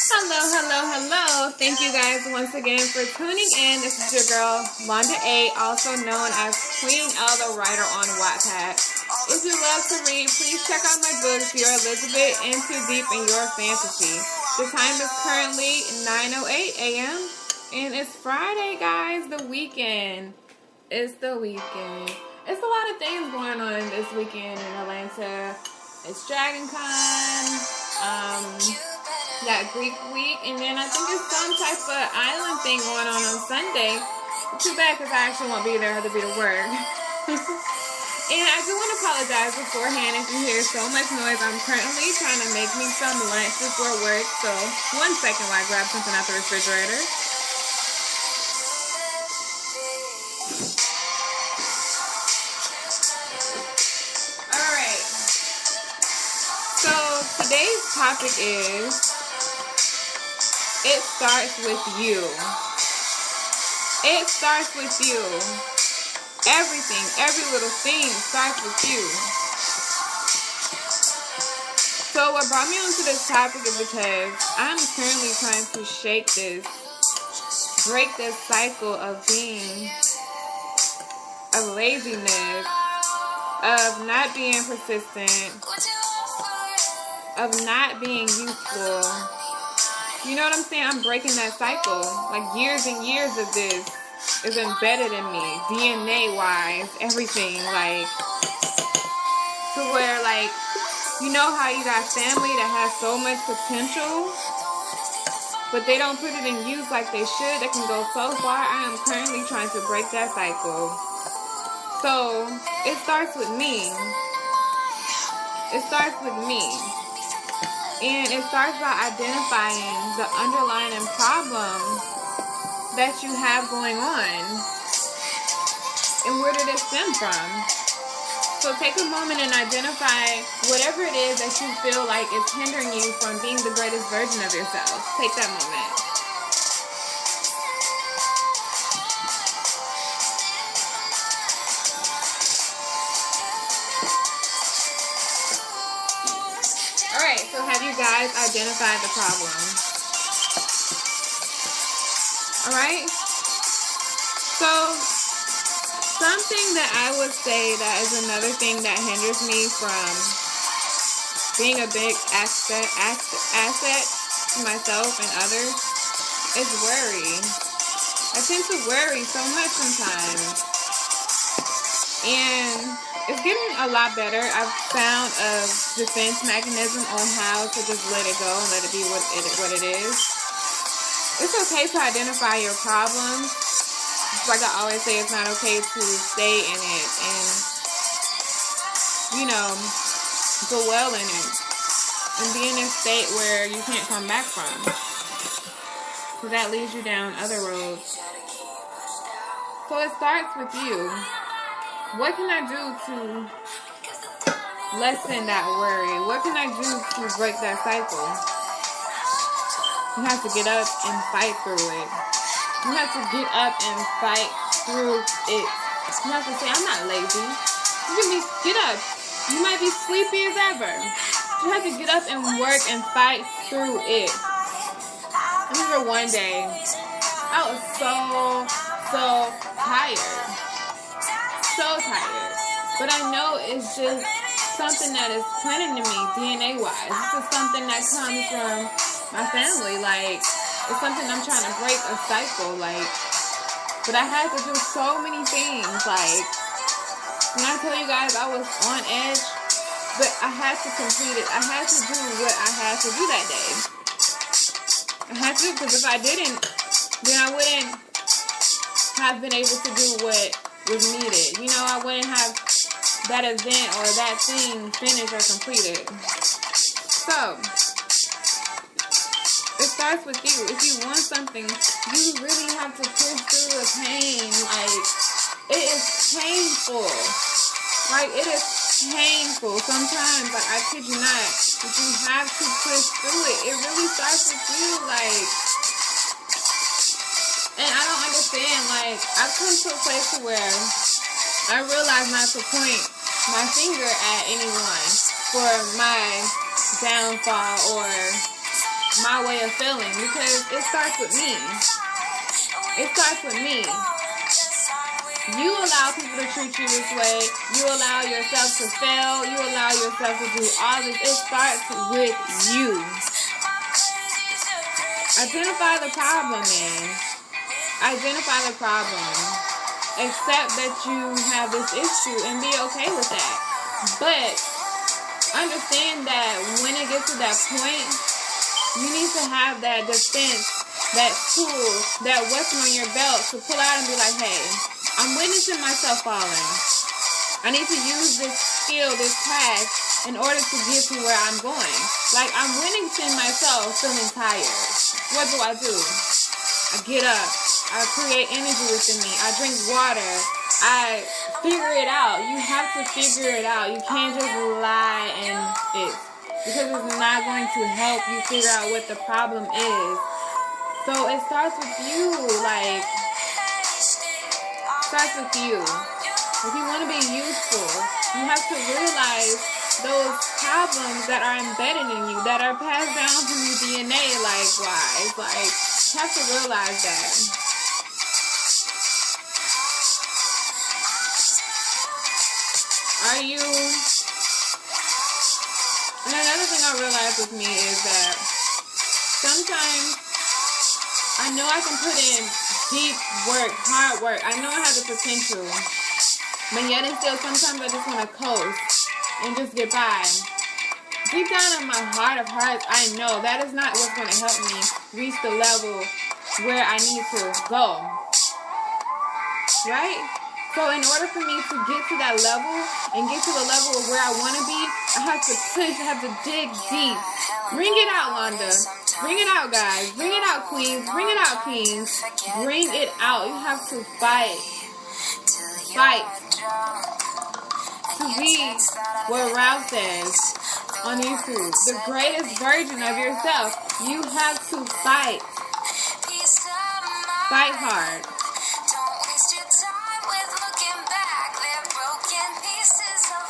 Hello, hello, hello. Thank you guys once again for tuning in. This is your girl, Londa A, also known as Queen L, the writer on Wattpad. If you love to read, please check out my books. You're a little bit in too deep in your fantasy. The time is currently 9:08 a.m. and it's Friday, guys, the weekend. It's the weekend. It's a lot of things going on this weekend in Atlanta. It's Dragon Con. That Greek week, and then I think it's some type of island thing going on Sunday. Too bad because I actually won't be there. I have to be to work. And I do want to apologize beforehand if you hear so much noise. I'm currently trying to make me some lunch before work, so 1 second while I grab something out the refrigerator. Alright, so today's topic is it starts with you. It starts with you. Everything, every little thing starts with you. So what brought me onto this topic is because I'm currently trying to break this cycle of being, of laziness, of not being persistent, of not being useful. You know what I'm saying? I'm breaking that cycle. Like years and years of this is embedded in me, DNA-wise, everything. Like, to where, like, you know how you got family that has so much potential, but they don't put it in use like they should. They can go so far. I am currently trying to break that cycle. So, it starts with me. It starts with me. And it starts by identifying the underlying problem that you have going on. And where did it stem from? So take a moment and identify whatever it is that you feel like is hindering you from being the greatest version of yourself. Take that moment. Alright, so have you guys identified the problem? Alright? So, something that I would say that is another thing that hinders me from being a big asset to myself and others is worry. I tend to worry so much sometimes. And it's getting a lot better. I've found a defense mechanism on how to just let it go and let it be what it is. It's okay to identify your problems. It's like I always say, it's not okay to stay in it and, dwell in it and be in a state where you can't come back from. So that leads you down other roads. So it starts with you. What can I do to lessen that worry? What can I do to break that cycle? You have to get up and fight through it. You have to get up and fight through it. You have to say, I'm not lazy. Get up. You might be sleepy as ever. You have to get up and work and fight through it. I remember one day, I was so tired. So tired, but I know it's just something that is planted in me DNA-wise. This is something that comes from my family. Like, it's something I'm trying to break a cycle. Like, but I had to do so many things. Like, when I tell you guys I was on edge, but I had to complete it. I had to do what I had to do that day. I had to, because if I didn't, then I wouldn't have been able to do what was needed. I wouldn't have that event or that thing finished or completed. So, it starts with you. If you want something, you really have to push through the pain. Like, it is painful. Like, it is painful. Sometimes, like, I kid you not, but you have to push through it. It really starts with you, like. And I don't understand, like, I've come to a place to where I realize not to point my finger at anyone for my downfall or my my way of feeling, because it starts with me. It starts with me. You allow people to treat you this way. You allow yourself to fail. You allow yourself to do all this. It starts with you. Identify the problem, man. Identify the problem. Accept that you have this issue and be okay with that. But understand that when it gets to that point, you need to have that defense, that tool, that weapon on your belt to pull out and be like, hey, I'm witnessing myself falling. I need to use this skill, this task, in order to get to where I'm going. Like, I'm witnessing myself feeling tired. What do? I get up. I create energy within me. I drink water. I figure it out. You have to figure it out. You can't just lie and it. Because it's not going to help you figure out what the problem is. So it starts with you. Like, starts with you. If you want to be useful, you have to realize those problems that are embedded in you, that are passed down from your DNA, like, you have to realize that. Are you... And another thing I realized with me is that sometimes I know I can put in deep work, hard work. I know I have the potential. But yet and still, sometimes I just want to coast and just get by. Deep down in my heart of hearts, I know that is not what's going to help me reach the level where I need to go. Right? So in order for me to get to that level and get to the level of where I want to be, I have to push, I have to dig deep. Bring it out, Wanda. Bring it out, guys. Bring it out, queens. Bring it out, kings. Bring it out. You have to fight. Fight. To be what Ralph says on YouTube, the greatest version of yourself. You have to fight. Fight hard.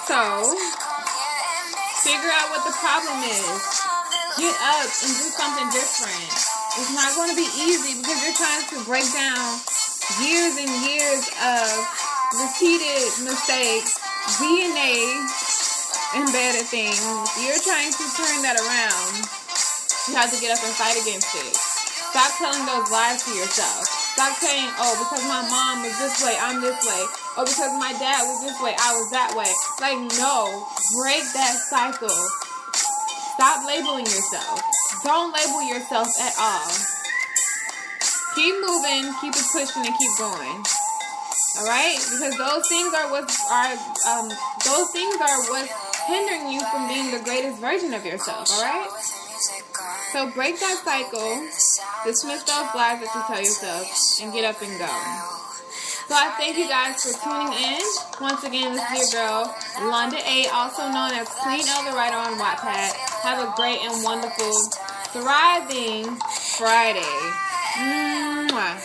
So, figure out what the problem is. Get up and do something different. It's not going to be easy because you're trying to break down years and years of repeated mistakes, DNA embedded things. You're trying to turn that around. You have to get up and fight against it. Stop telling those lies to yourself. Stop saying, oh, because my mom was this way, I'm this way. Or because my dad was this way, I was that way. Like, no. Break that cycle. Stop labeling yourself. Don't label yourself at all. Keep moving, keep it pushing, and keep going. Alright? Because those things are what's hindering you from being the greatest version of yourself. Alright? So break that cycle, dismiss those lies that you tell yourself, and get up and go. So I thank you guys for tuning in. Once again, this is your girl, Londa A, also known as Queen Elder Writer on Wattpad. Have a great and wonderful, thriving Friday. Mwah.